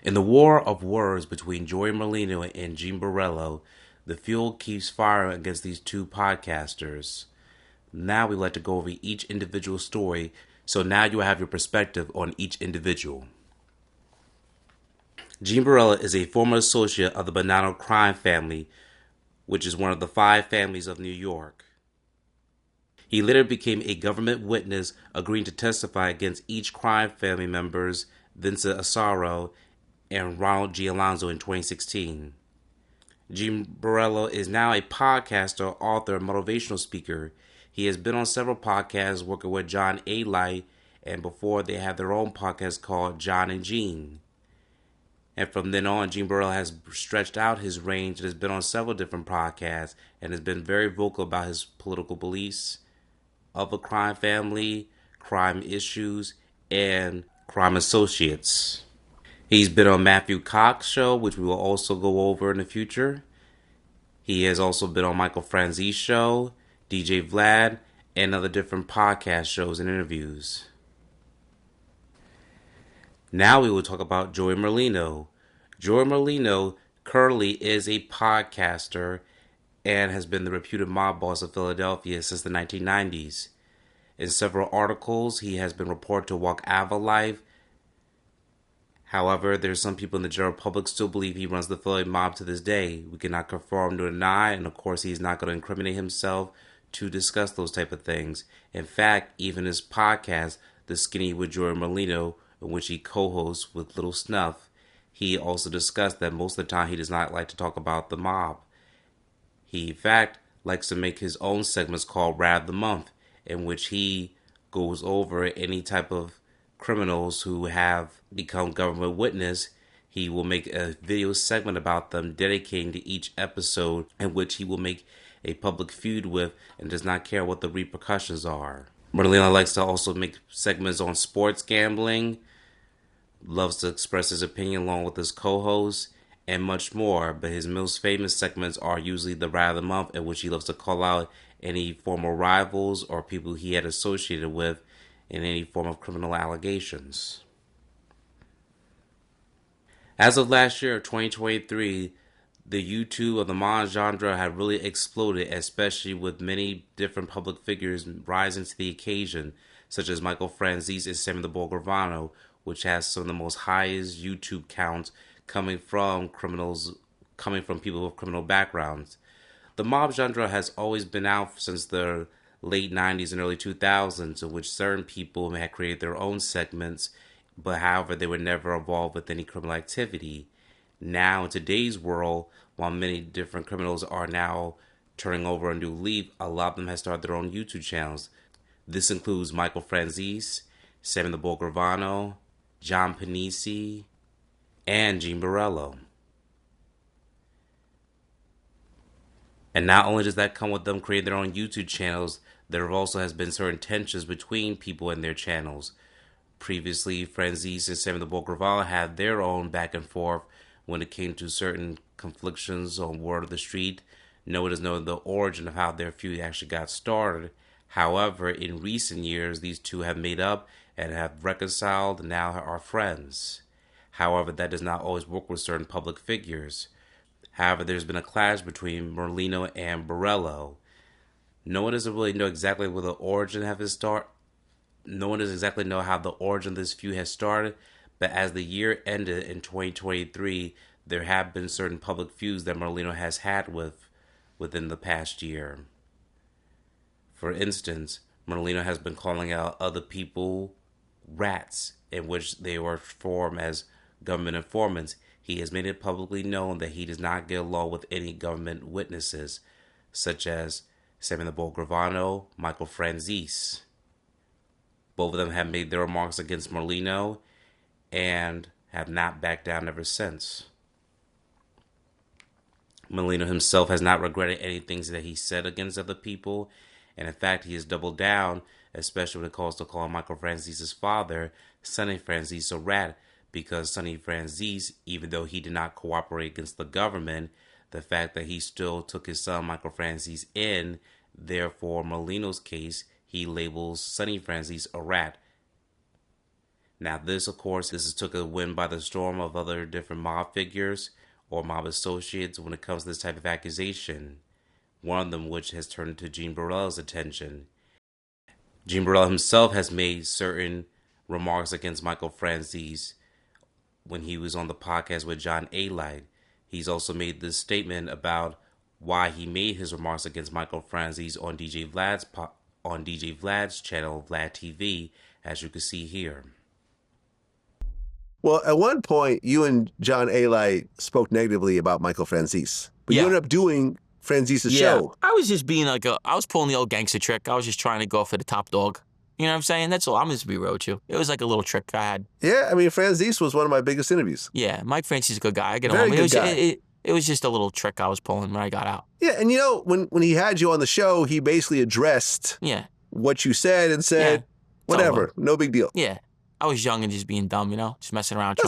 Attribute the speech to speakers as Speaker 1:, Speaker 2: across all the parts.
Speaker 1: In the war of words between Joey Merlino and Gene Borrello, the fuel keeps firing against these two podcasters. Now we like to go over each individual story, so now you have your perspective on each individual. Gene Borrello is a former associate of the Bonnano crime family, which is one of the 5 families of New York. He later became a government witness, agreeing to testify against each crime family members, Vincent Asaro and Ronald G. Alonzo, in 2016. Gene Borrello is now a podcaster, author, and motivational speaker. He has been on several podcasts working with John A. Light, and before they had their own podcast called John and Gene. And from then on, Gene Borrello has stretched out his range and has been on several different podcasts and has been very vocal about his political beliefs of a crime family, crime issues, and crime associates. He's been on Matthew Cox's show, which we will also go over in the future. He has also been on Michael Franzese's show, DJ Vlad, and other different podcast shows and interviews. Now we will talk about Joey Merlino. Joey Merlino currently is a podcaster and has been the reputed mob boss of Philadelphia since the 1990s. In several articles, he has been reported to walk Ava life. However, there's some people in the general public still believe he runs the Philly mob to this day. We cannot confirm nor deny, and of course he's not going to incriminate himself to discuss those type of things. In fact, even his podcast, The Skinny with Joey Merlino, in which he co-hosts with Little Snuff, he also discussed that most of the time he does not like to talk about the mob. He, in fact, likes to make his own segments called Rat of the Month, in which he goes over any type of criminals who have become government witness. He will make a video segment about them, dedicating to each episode, in which he will make a public feud with and does not care what the repercussions are. Merlino likes to also make segments on sports gambling, loves to express his opinion along with his co-hosts, and much more, but his most famous segments are usually the Rat of the Month, in which he loves to call out any former rivals or people he had associated with in any form of criminal allegations. As of last year, 2023, the YouTube of the mob genre had really exploded, especially with many different public figures rising to the occasion, such as Michael Franzese and Samuel the Bull Gravano, which has some of the most highest YouTube counts coming from people with criminal backgrounds. The mob genre has always been out since the late 90s and early 2000s, in which certain people had created their own segments, but however, they were never involved with any criminal activity. Now, in today's world, while many different criminals are now turning over a new leaf, a lot of them have started their own YouTube channels. This includes Michael Franzese, Samuel the Bull Gravano, John Panisi, and Gene Borrello. And not only does that come with them creating their own YouTube channels, there also has been certain tensions between people and their channels. Previously, Franzese and Samuel the Bull Gravano had their own back and forth when it came to certain conflictions on word of the street. No one does know the origin of how their feud actually got started. However, in recent years, these two have made up and have reconciled and now are friends. However, that does not always work with certain public figures. However, there's been a clash between Merlino and Borrello. No one doesn't really know exactly where the origin of his start. No one doesn't exactly know how the origin of this feud has started, but as the year ended in 2023, there have been certain public feuds that Merlino has had within the past year. For instance, Merlino has been calling out other people rats, in which they were formed as government informants. He has made it publicly known that he does not get along with any government witnesses, such as Samuel the Bull Gravano, Michael Franzese. Both of them have made their remarks against Merlino and have not backed down ever since. Merlino himself has not regretted any things that he said against other people, and in fact he has doubled down, especially when it comes to calling Michael Franzese's father, Sonny Franzese, a rat, because Sonny Franzese, even though he did not cooperate against the government, the fact that he still took his son Michael Franzese in, therefore Merlino's case, he labels Sonny Franzese a rat. Now, this, of course, took a win by the storm of other different mob figures or mob associates when it comes to this type of accusation. One of them, which has turned to Gene Borrello's attention. Gene Borrello himself has made certain remarks against Michael Franzese when he was on the podcast with John A. He's also made this statement about why he made his remarks against Michael Franzese on DJ Vlad's channel, Vlad TV, as you can see here.
Speaker 2: Well, at one point, you and John A. spoke negatively about Michael Franzese, but you ended up doing Franzese's show.
Speaker 3: I was just being I was pulling the old gangster trick. I was just trying to go for the top dog. You know what I'm saying? That's all. I'm just be real with you. It was like a little trick I had.
Speaker 2: Yeah, I mean, Franzese was one of my biggest interviews.
Speaker 3: Yeah, Mike Franzese is a good guy. I get
Speaker 2: Very
Speaker 3: along.
Speaker 2: good guy.
Speaker 3: It was just a little trick I was pulling when I got out.
Speaker 2: Yeah, and you know, when he had you on the show, he basically addressed what you said and said, whatever, no big deal.
Speaker 3: Yeah, I was young and just being dumb, just messing around.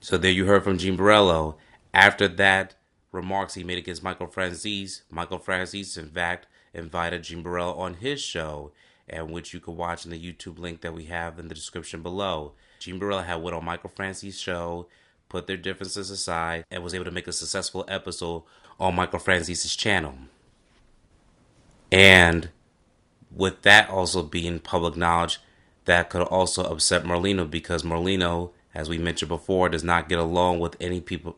Speaker 1: So there you heard from Gene Borrello. After that remarks he made against Michael Franzese, in fact, invited Gene Borrello on his show, and which you can watch in the YouTube link that we have in the description below. Gene Borrello had went on Michael Franzese's show, put their differences aside, and was able to make a successful episode on Michael Franzese's channel. And with that also being public knowledge, that could also upset Merlino, because Merlino, as we mentioned before, does not get along with any people,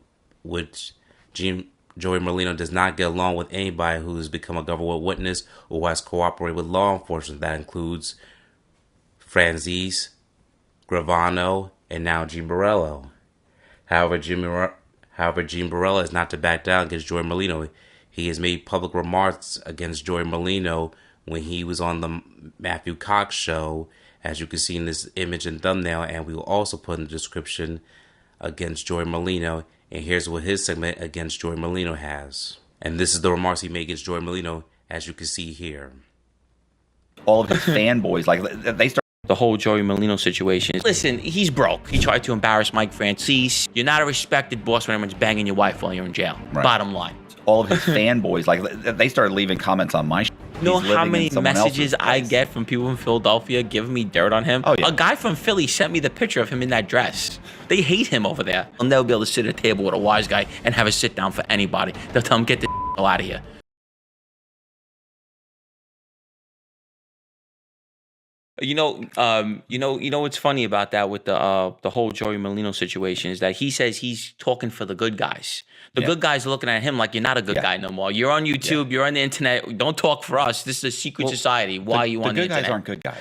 Speaker 1: Joey Merlino does not get along with anybody who has become a government witness or who has cooperated with law enforcement. That includes Franzese, Gravano, and now Gene Borrello. However, Gene Borrello is not to back down against Joey Merlino. He has made public remarks against Joey Merlino when he was on the Matthew Cox show, as you can see in this image and thumbnail, and we will also put in the description against Joey Merlino. And here's what his segment against Joey Merlino has. And this is the remarks he made against Joey Merlino, as you can see here.
Speaker 4: All of his fanboys, they start.
Speaker 3: The whole Joey Merlino situation. Listen, he's broke. He tried to embarrass Mike Franzese. You're not a respected boss when everyone's banging your wife while you're in jail. Right. Bottom line.
Speaker 4: All of his fanboys, they started leaving comments on my
Speaker 3: You know how many messages I get from people in Philadelphia giving me dirt on him? Oh, yeah. A guy from Philly sent me the picture of him in that dress. They hate him over there. I'll never be able to sit at a table with a wise guy and have a sit down for anybody. They'll tell him, get the out of here. You know what's funny about that with the whole Joey Merlino situation is that he says he's talking for the good guys. The good guys are looking at him like you're not a good guy no more. You're on YouTube, you're on the internet. Don't talk for us. This is a secret society. Why are you on the internet?
Speaker 4: The good guys aren't good guys.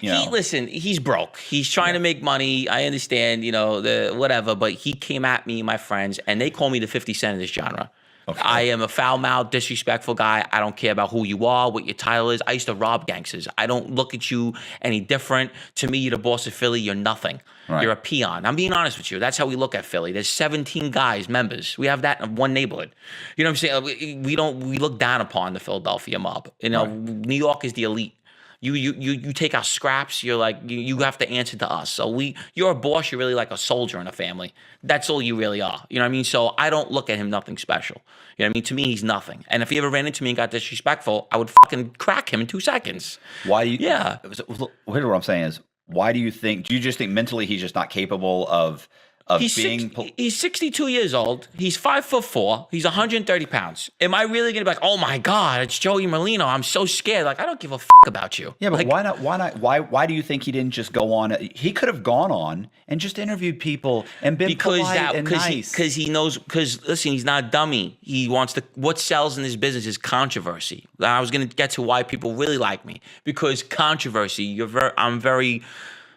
Speaker 3: Yeah, listen, he's broke. He's trying to make money. I understand, the whatever, but he came at me and my friends, and they call me the 50 Cent of this genre. Okay. I am a foul-mouthed, disrespectful guy. I don't care about who you are, what your title is. I used to rob gangsters. I don't look at you any different. To me, you're the boss of Philly. You're nothing. Right. You're a peon. I'm being honest with you. That's how we look at Philly. There's 17 guys, members. We have that in one neighborhood. You know what I'm saying? We look down upon the Philadelphia mob. New York is the elite. You take our scraps. You're like you have to answer to us. So you're a boss. You're really like a soldier in a family. That's all you really are. You know what I mean? So I don't look at him nothing special. You know what I mean? To me, he's nothing. And if he ever ran into me and got disrespectful, I would fucking crack him in 2 seconds.
Speaker 4: Why do you? Yeah. Here's what I'm saying is, why do you just think mentally he's just not capable of being?
Speaker 3: He's 62 years old. He's 5'4". He's 130 pounds. Am I really gonna be like, oh my God, it's Joey Merlino? I'm so scared. Like, I don't give a about you.
Speaker 4: Yeah, but why not? Why do you think he didn't just go on? He could have gone on and just interviewed people and been polite and nice.
Speaker 3: Because he knows. Because listen, he's not a dummy. He wants to. What sells in this business is controversy. I was gonna get to why people really like me, because controversy. I'm very.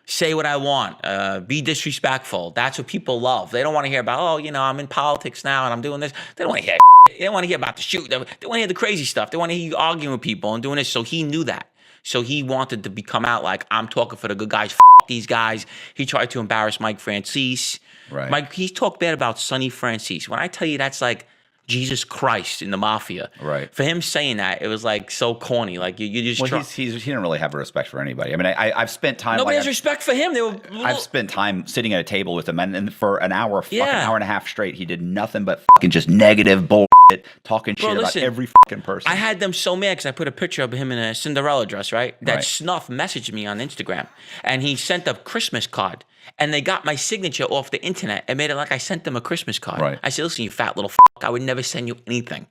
Speaker 3: Say what I want. Be disrespectful. That's what people love. They don't want to hear about, I'm in politics now and I'm doing this. They don't want to hear. They don't want to hear about the shoot. They want to hear the crazy stuff. They want to hear you arguing with people and doing this. So he knew that. So he wanted to come out like, I'm talking for the good guys. These guys. He tried to embarrass Mike Franzese.
Speaker 4: Right.
Speaker 3: He talked bad about Sonny Franzese. When I tell you that's like Jesus Christ in the mafia.
Speaker 4: Right.
Speaker 3: For him saying that, it was like so corny. Like you just.
Speaker 4: Well, he didn't really have a respect for anybody. I mean, I've spent time.
Speaker 3: Nobody has respect for him.
Speaker 4: I've spent time sitting at a table with him, and for an hour, fucking hour and a half straight, he did nothing but fucking just negative bull talking shit about every fucking person.
Speaker 3: I had them so mad because I put a picture of him in a Cinderella dress, right? That Snuff messaged me on Instagram, and he sent a Christmas card. And they got my signature off the internet and made it like I sent them a Christmas card.
Speaker 4: Right.
Speaker 3: I said, listen, you fat little I would never send you anything.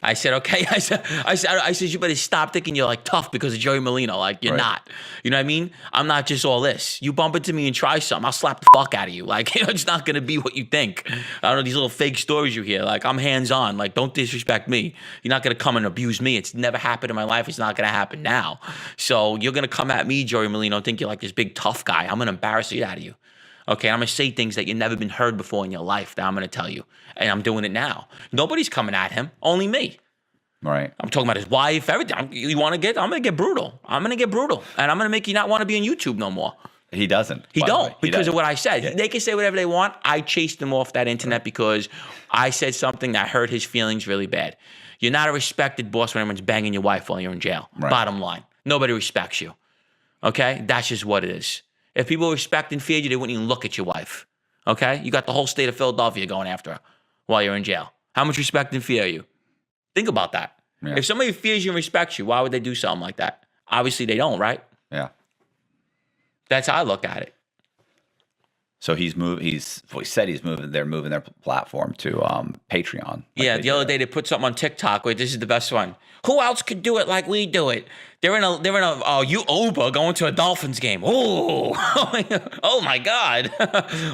Speaker 3: I said, okay. I said, you better stop thinking you're like tough because of Joey Merlino. Like, you're not. You know what I mean? I'm not just all this. You bump into me and try something, I'll slap the fuck out of you. Like, it's not going to be what you think. I don't know, these little fake stories you hear. Like, I'm hands-on. Like, don't disrespect me. You're not going to come and abuse me. It's never happened in my life. It's not going to happen now. So you're going to come at me, Joey Merlino, and think you're like this big tough guy. I'm going to embarrass the shit out of you. Okay, I'm going to say things that you've never been heard before in your life that I'm going to tell you. And I'm doing it now. Nobody's coming at him, only me.
Speaker 4: Right.
Speaker 3: I'm talking about his wife, everything. I'm going to get brutal. I'm going to get brutal. And I'm going to make you not want to be on YouTube no more.
Speaker 4: He doesn't.
Speaker 3: He don't because of what I said. Yeah. They can say whatever they want. I chased them off that internet because I said something that hurt his feelings really bad. You're not a respected boss when everyone's banging your wife while you're in jail. Right. Bottom line. Nobody respects you. Okay? That's just what it is. If people respect and feared you, they wouldn't even look at your wife. Okay? You got the whole state of Philadelphia going after her while you're in jail. How much respect and fear are you? Think about that. Yeah. If somebody fears you and respects you, why would they do something like that? Obviously, they don't, right?
Speaker 4: Yeah.
Speaker 3: That's how I look at it.
Speaker 4: So he's moving. They're moving their platform to Patreon.
Speaker 3: Yeah, the other day they put something on TikTok. Wait, this is the best one. Who else could do it like we do it? They're in a Uber going to a Dolphins game. Oh, oh my God!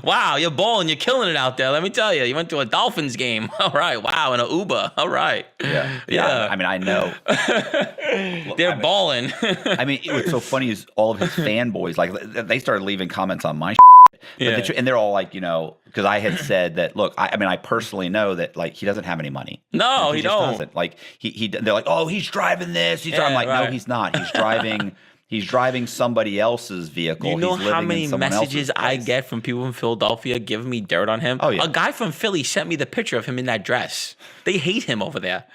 Speaker 3: Wow, you're balling. You're killing it out there. Let me tell you, you went to a Dolphins game. All right, wow, in an Uber. All right.
Speaker 4: Yeah. I mean, I know
Speaker 3: they're balling.
Speaker 4: I mean, what's so funny is all of his fanboys, like they started leaving comments on my. And they're all like, because I had said that, look, I personally know that, like, he doesn't have any money.
Speaker 3: No,
Speaker 4: he
Speaker 3: don't.
Speaker 4: Doesn't. Like, they're like, oh, he's driving this. I'm like, no, he's not. He's driving somebody else's vehicle.
Speaker 3: You know how many messages I get from people in Philadelphia giving me dirt on him?
Speaker 4: Oh, yeah.
Speaker 3: A guy from Philly sent me the picture of him in that dress. They hate him over there.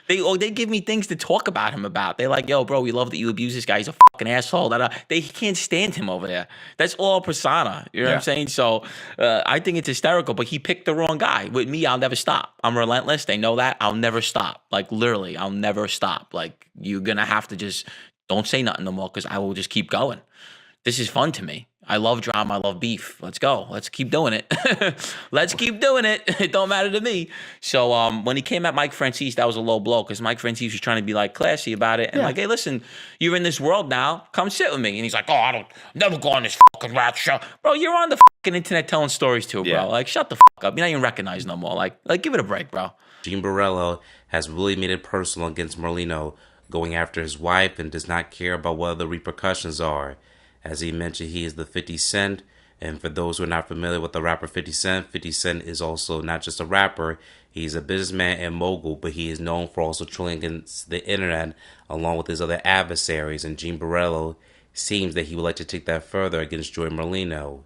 Speaker 3: They give me things to talk about him about. They're like, yo, bro, we love that you abuse this guy. He's a fucking asshole. They can't stand him over there. That's all persona. You know what I'm saying? So I think it's hysterical, but he picked the wrong guy. With me, I'll never stop. I'm relentless. They know that. I'll never stop. Like, literally, I'll never stop. Like, you're going to have to just don't say nothing no more because I will just keep going. This is fun to me. I love drama. I love beef. Let's go. Let's keep doing it. Let's keep doing it. It don't matter to me. So when he came at Mike Franzese, that was a low blow because Mike Franzese was trying to be like classy about it and like, hey, listen, you're in this world now. Come sit with me. And he's like, oh, I don't never go on this fucking rat show. Bro, you're on the fucking internet telling stories too, bro. Like, shut the fuck up. You're not even recognized no more. Like, give it a break, bro.
Speaker 1: Gene Borrello has really made it personal against Merlino, going after his wife and does not care about what the repercussions are. As he mentioned, he is the 50 Cent. And for those who are not familiar with the rapper 50 Cent, 50 Cent is also not just a rapper. He's a businessman and mogul, but he is known for also trolling against the internet along with his other adversaries. And Gene Borrello seems that he would like to take that further against Joey Merlino.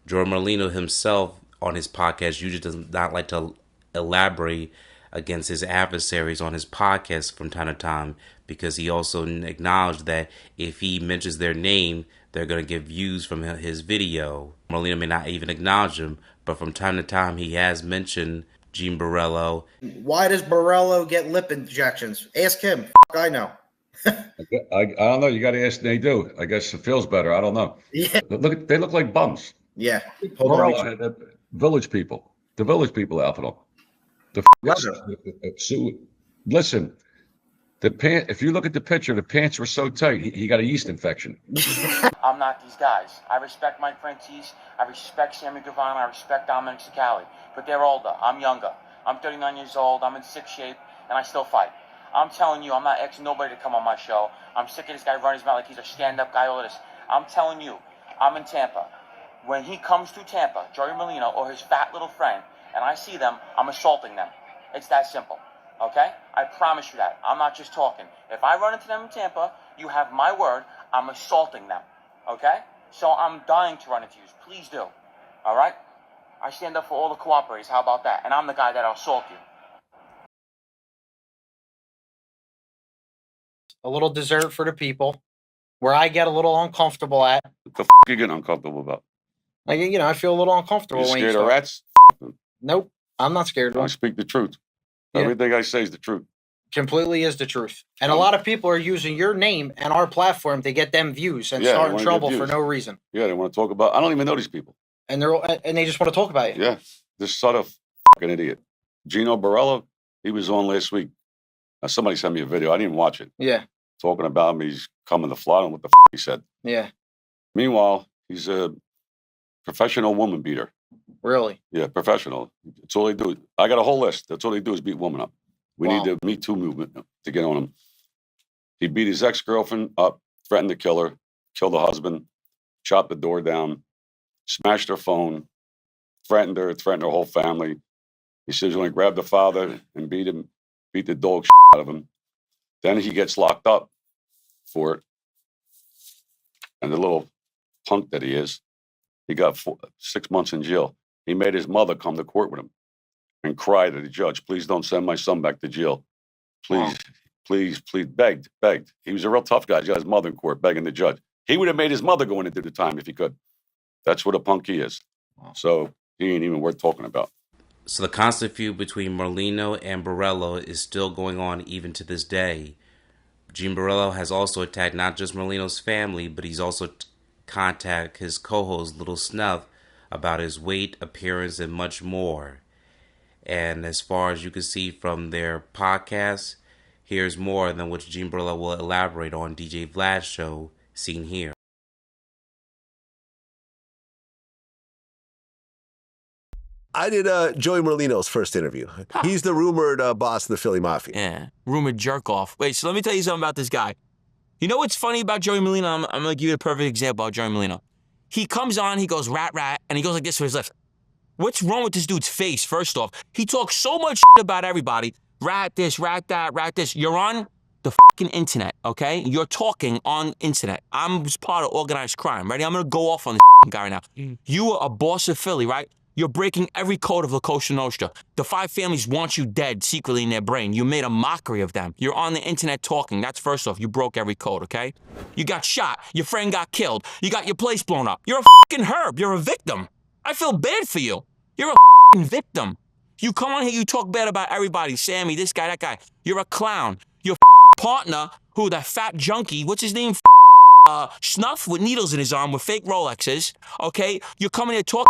Speaker 1: Joey Merlino himself on his podcast usually does not like to elaborate against his adversaries on his podcast from time to time because he also acknowledged that if he mentions their name, they're going to get views from his video. Merlino may not even acknowledge him, but from time to time he has mentioned Gene Borrello.
Speaker 5: Why does Borrello get lip injections? Ask him. I know.
Speaker 6: I don't know. You got to ask. They do. I guess it feels better. I don't know. Yeah. They look like bums.
Speaker 5: Yeah.
Speaker 6: Village people. The village outfit them. Listen. If you look at the picture, the pants were so tight, he got a yeast infection.
Speaker 3: I'm not these guys. I respect Mike Franzese. I respect Sammy Guevara. I respect Dominic Sicali. But they're older. I'm younger. I'm 39 years old. I'm in sick shape, and I still fight. I'm telling you, I'm not asking nobody to come on my show. I'm sick of this guy running his mouth like he's a stand-up guy, all of this. I'm telling you, I'm in Tampa. When he comes to Tampa, Joey Merlino or his fat little friend, and I see them, I'm assaulting them. It's that simple. Okay? I promise you that. I'm not just talking. If I run into them in Tampa, you have my word, I'm assaulting them. Okay? So I'm dying to run into you. Please do. All right? I stand up for all the cooperators. How about that? And I'm the guy that'll assault you.
Speaker 5: A little dessert for the people. Where I get a little uncomfortable at.
Speaker 6: What the you getting uncomfortable about?
Speaker 5: Like, I feel a little uncomfortable.
Speaker 6: You scared of rats?
Speaker 5: Nope. I'm not scared of them.
Speaker 6: I speak the truth. Everything I say is the truth.
Speaker 5: Completely is the truth. And a lot of people are using your name and our platform to get them views and start in trouble for no reason.
Speaker 6: Yeah, they want to talk about. I don't even know these people.
Speaker 5: And they just want to talk about you.
Speaker 6: Yeah, this sort of fucking idiot, Gene Borrello. He was on last week. Somebody sent me a video. I didn't watch it.
Speaker 5: Yeah.
Speaker 6: Talking about me, he's coming to fly. I don't know what the he said.
Speaker 5: Yeah.
Speaker 6: Meanwhile, he's a professional woman beater.
Speaker 5: Really?
Speaker 6: Yeah, professional. That's all they do. I got a whole list. That's all they do is beat women up. We need the Me Too movement to get on him. He beat his ex-girlfriend up, threatened to kill her, killed the husband, chopped the door down, smashed her phone, threatened her whole family. He says he's going to grab the father and beat the dog out of him. Then he gets locked up for it. And the little punk that he is, he got 6 months in jail. He made his mother come to court with him and cry to the judge, please don't send my son back to jail. Please, please, begged. He was a real tough guy. He got his mother in court begging the judge. He would have made his mother go in and do the time if he could. That's what a punk he is. So he ain't even worth talking about.
Speaker 1: So the constant feud between Merlino and Borrello is still going on even to this day. Gene Borrello has also attacked not just Merlino's family, but he's also contacted his co-host Little Snuff about his weight, appearance, and much more. And as far as you can see from their podcast, here's more than which Gene Borrello will elaborate on DJ Vlad's show, seen here.
Speaker 2: I did Joey Merlino's first interview. He's the rumored boss of the Philly Mafia.
Speaker 3: Yeah, rumored jerk-off. Wait, so let me tell you something about this guy. You know what's funny about Joey Merlino? I'm going to give you a perfect example about Joey Merlino. He comes on, he goes, rat, and he goes like this with his left. What's wrong with this dude's face, first off? He talks so much about everybody. Rat this, rat that, rat this. You're on the fucking internet, okay? You're talking on internet. I'm part of organized crime. Ready? I'm going to go off on this guy right now. You are a boss of Philly, right? You're breaking every code of La Cosa Nostra. The five families want you dead secretly in their brain. You made a mockery of them. You're on the internet talking. That's first off. You broke every code, okay? You got shot. Your friend got killed. You got your place blown up. You're a fucking herb. You're a victim. I feel bad for you. You're a fucking victim. You come on here, you talk bad about everybody. Sammy, this guy, that guy. You're a clown. Your partner, who, that fat junkie, what's his name? Snuff with needles in his arm with fake Rolexes, okay? You're coming here talking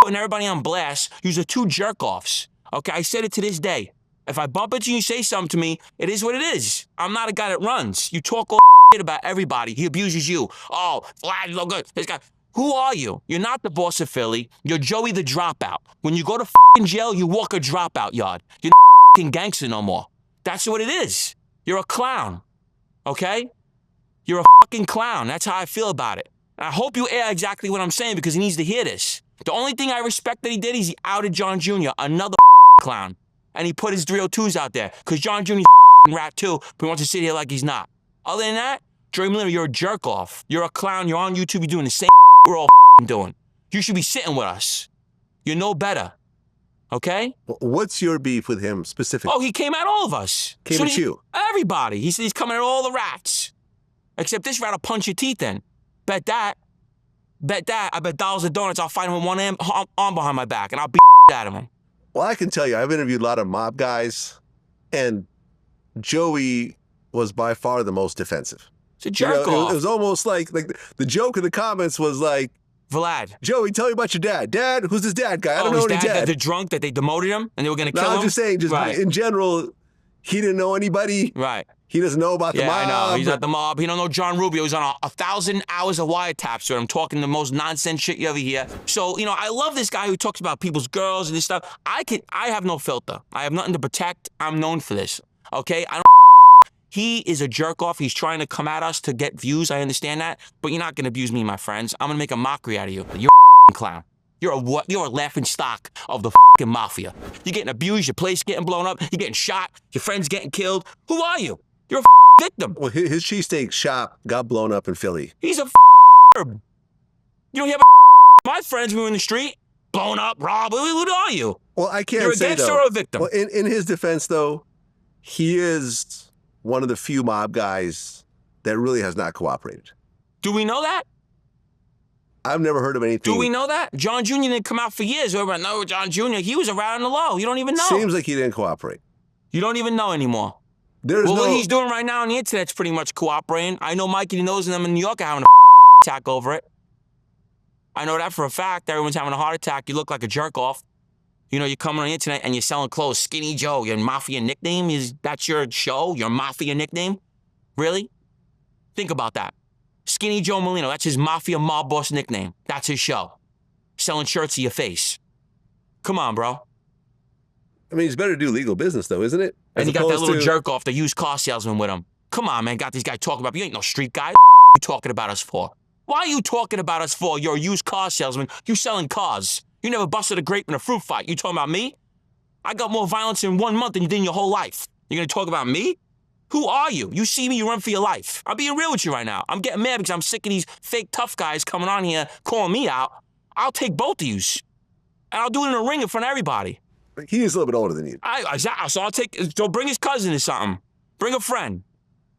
Speaker 3: and everybody on blast. You're two jerk-offs, okay? I said it to this day. If I bump into you and say something to me, it is what it is. I'm not a guy that runs. You talk all shit about everybody. He abuses you. Oh, Vlad, no good. This guy. Who are you? You're not the boss of Philly. You're Joey the dropout. When you go to fucking jail, you walk a dropout yard. You're not fucking gangster no more. That's what it is. You're a clown, okay? You're a fucking clown. That's how I feel about it. And I hope you air exactly what I'm saying because he needs to hear this. The only thing I respect that he did is he outed John Jr., another clown. And he put his 302s out there because John Jr.'s a rat too, but he wants to sit here like he's not. Other than that, Joey Merlino, you're a jerk-off. You're a clown. You're on YouTube. You're doing the same we're all doing. You should be sitting with us. You're no better. Okay?
Speaker 2: What's your beef with him specifically?
Speaker 3: Oh, he came at all of us.
Speaker 2: Came at you?
Speaker 3: Everybody. He's coming at all the rats. Except this rat will punch your teeth in. Bet that. I bet dollars of donuts I'll fight him with one arm behind my back, and I'll beat out of him.
Speaker 2: Well, I can tell you, I've interviewed a lot of mob guys, and Joey was by far the most defensive.
Speaker 3: It's a jerk off.
Speaker 2: It was almost like the joke in the comments was like,
Speaker 3: Vlad.
Speaker 2: Joey, tell me about your dad. Dad? Who's this dad guy? I don't know any dad.
Speaker 3: The drunk that they demoted him and they were going to kill him?
Speaker 2: I'm just saying, in general, he didn't know anybody.
Speaker 3: Right.
Speaker 2: He doesn't know about the mob.
Speaker 3: Yeah, I know. He's not the mob. He don't know John Rubio. He's on 1,000 hours of wiretaps with him talking the most nonsense shit you ever hear. So, I love this guy who talks about people's girls and this stuff. I have no filter. I have nothing to protect. I'm known for this. Okay? He is a jerk-off. He's trying to come at us to get views. I understand that. But you're not going to abuse me, my friends. I'm going to make a mockery out of you. You're a clown. You're a laughing stock of the mafia. You're getting abused. Your place getting blown up. You're getting shot. Your friend's getting killed. Who are you? You're a victim.
Speaker 2: Well, his cheesesteak shop got blown up in Philly.
Speaker 3: He's a herb. You don't hear my friends who were in the street, blown up, robbed. Who are you?
Speaker 2: Well, I can't
Speaker 3: You're
Speaker 2: say,
Speaker 3: a gangster
Speaker 2: though.
Speaker 3: or a victim.
Speaker 2: Well, in his defense, though, he is one of the few mob guys that really has not cooperated.
Speaker 3: Do we know that?
Speaker 2: I've never heard of anything.
Speaker 3: Do we know that? John Jr. didn't come out for years. Everybody, no, John Jr., he was around the low. You don't even know.
Speaker 2: Seems like he didn't cooperate.
Speaker 3: You don't even know anymore. What he's doing right now on the internet's pretty much cooperating. I know Mikey knows them in New York are having a attack over it. I know that for a fact. Everyone's having a heart attack. You look like a jerk off. You know, you're coming on the internet and you're selling clothes. Skinny Joe, your mafia nickname? That's your show? Your mafia nickname? Really? Think about that. Skinny Joe Merlino, that's his mafia mob boss nickname. That's his show. Selling shirts to your face. Come on, bro.
Speaker 2: I mean, he's better to do legal business, though, isn't it?
Speaker 3: And he got that little jerk off, the used car salesman with him. Come on, man. Got these guys talking about you. Ain't no street guy. What are you talking about us for? Why are you talking about us for? You're a used car salesman. You selling cars. You never busted a grape in a fruit fight. You talking about me? I got more violence in 1 month than you did in your whole life. You're going to talk about me? Who are you? You see me, you run for your life. I'm being real with you right now. I'm getting mad because I'm sick of these fake tough guys coming on here calling me out. I'll take both of yous. And I'll do it in a ring in front of everybody.
Speaker 2: He is a little bit older than you.
Speaker 3: So bring his cousin or something. Bring a friend.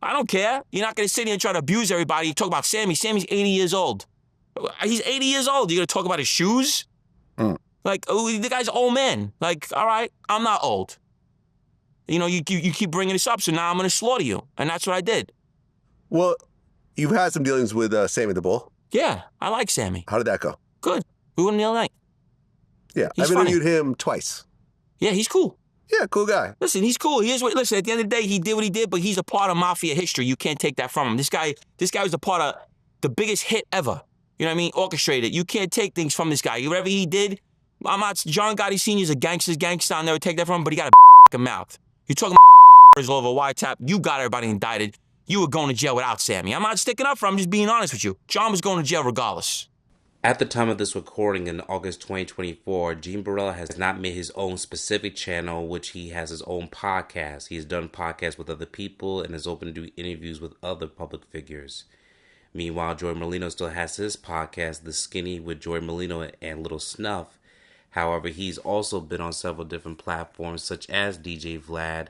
Speaker 3: I don't care. You're not going to sit here and try to abuse everybody. You talk about Sammy. Sammy's 80 years old. He's 80 years old. You're going to talk about his shoes? Like, the guy's an old man. Like, all right, I'm not old. You know, you keep bringing this up, so now I'm going to slaughter you. And that's what I did.
Speaker 2: Well, you've had some dealings with Sammy the Bull.
Speaker 3: Yeah, I like Sammy.
Speaker 2: How did that go?
Speaker 3: Good. We went the other night.
Speaker 2: Yeah, I've interviewed him twice.
Speaker 3: Yeah, he's cool.
Speaker 2: Yeah, cool guy.
Speaker 3: Listen, he's cool. Listen, at the end of the day, he did what he did, but he's a part of mafia history. You can't take that from him. This guy was a part of the biggest hit ever. You know what I mean? Orchestrated. You can't take things from this guy. Whatever he did, John Gotti Sr. is a gangster. I'll never take that from him, but he got a mouth. You're talking about all over wiretap. You got everybody indicted. You were going to jail without Sammy. I'm not sticking up for him. I'm just being honest with you. John was going to jail regardless.
Speaker 1: At the time of this recording in August 2024, Gene Borrello has not made his own specific channel, which he has his own podcast. He's done podcasts with other people and is open to do interviews with other public figures. Meanwhile, Joy Merlino still has his podcast, The Skinny with Joy Merlino and Little Snuff. However, he's also been on several different platforms such as DJ Vlad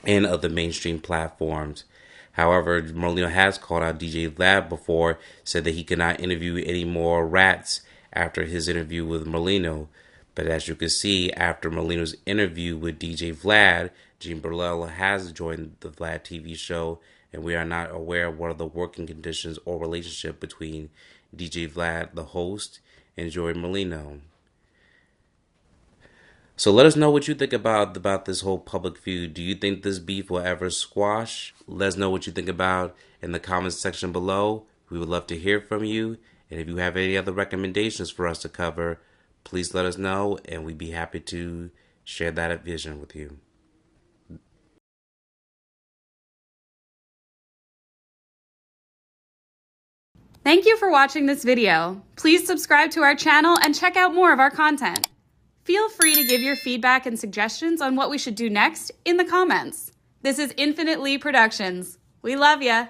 Speaker 1: and other mainstream platforms. However, Merlino has called out DJ Vlad before, said that he could not interview any more rats after his interview with Merlino. But as you can see, after Merlino's interview with DJ Vlad, Gene Borrello has joined the Vlad TV show, and we are not aware of what are the working conditions or relationship between DJ Vlad, the host, and Joy Merlino. So let us know what you think about this whole public feud. Do you think this beef will ever squash? Let us know what you think about in the comments section below. We would love to hear from you. And if you have any other recommendations for us to cover, please let us know, and we'd be happy to share that vision with you.
Speaker 7: Thank you for watching this video. Please subscribe to our channel and check out more of our content. Feel free to give your feedback and suggestions on what we should do next in the comments. This is Infinite Lee Productions. We love ya.